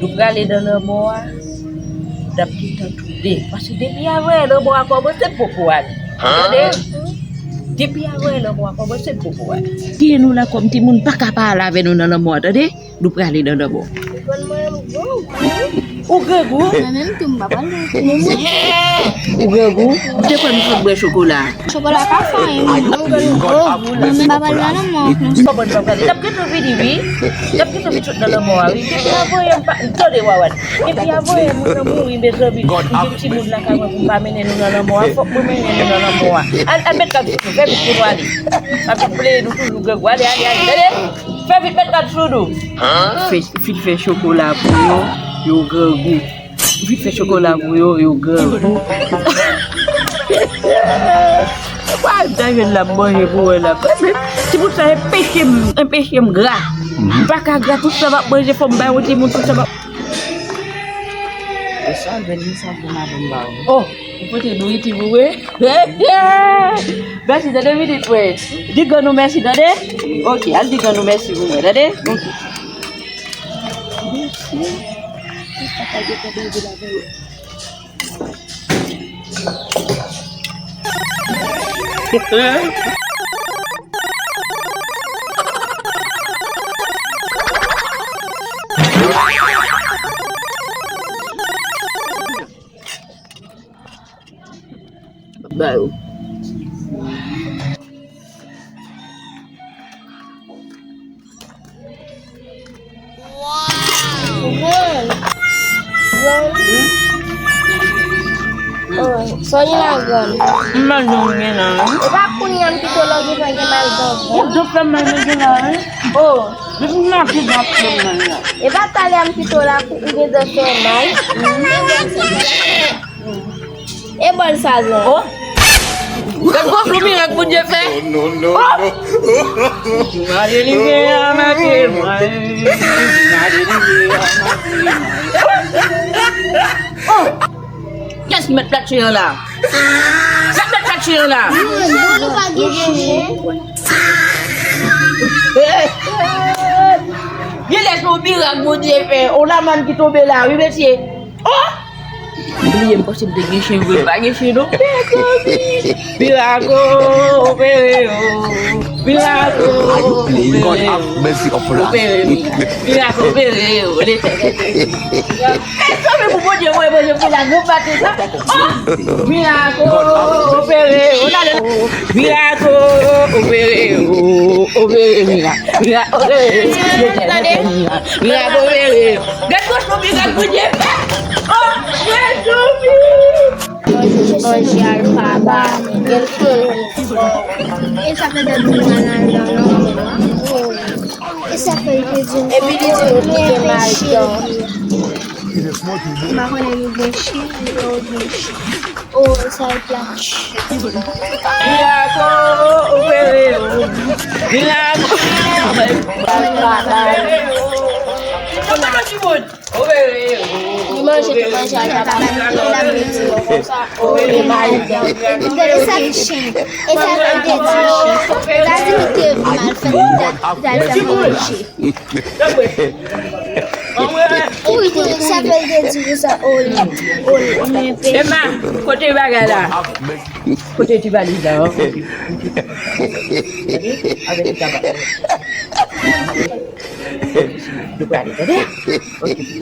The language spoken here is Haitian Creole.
Nous aller dans le bois. Depuis tant tout dé. Parce que depuis avant, le bois a commencé pour pouvoir. Depuis avant, le bois a commencé pour pouvoir. Qui nous là comme timoun pas capable avec nous dans le bois, attendez? Nous aller dans le bois. Ou gagou? Même tu m'as pas Ou gagou? C'est quoi nous faire chocolat? Chocolat pas faim. Même pas mal là non. Pas bon pas kali. Tapi tu video, tapi tu video dalam moa. Tapi apa yang pak itu deh wawan. Tapi apa yang mula besok video. Jadi si mula kamu pamene dalam moa, fok pamene dalam moa. Albet kat tu, febit kurwali. Tapi play dulu gagou ali. Febit bet kat sudu. Fit fait chocolat pour yo gagou. Fit fait chocolat pour yo gagou. Wah, jangan lah boleh lah. Sebut saya pecem gras. Bakal gras tu sebab boleh pembau timun tu sebab. Besar beli sabun abang. Oh, putih duit ibu we. Merci dah minit we. Diga no merci dah deh. Okey, al diga no merci bu dah deh. Okey. Baru. Soalnya lagon. Malungnya lah. Aku ni yang kita lagi pakai malgre. Itu kan malungnya lah. Oh, itu nak mana? Batal yang kita laku ini dah semai. Bon saja. Oh. Kan gua belum ingat pun je fe. No. Mari ni dia mati. Oh. Yes, mat kecil lah. Sangat kecil lah. Dulu pagi ni. Dia laisse nous bilang mon Dieu fait. On l'a man qui tombe là. Oui monsieur. Oh. Beli yang possible de guicher vous pas guicher donc. Bilago, Bilago. God have mercy upon us. Bilago, ça me vous dire ouais Bilago battre ça. Bilago, Bilago, Hoje alfaba, essa coisa do essa coisa de mais marrone no deixi ou sai plate Dimanche tu manges à la Emma, côté bagala. Côté tu valises là. Avec le tabac. Lu berani tadi? Okey.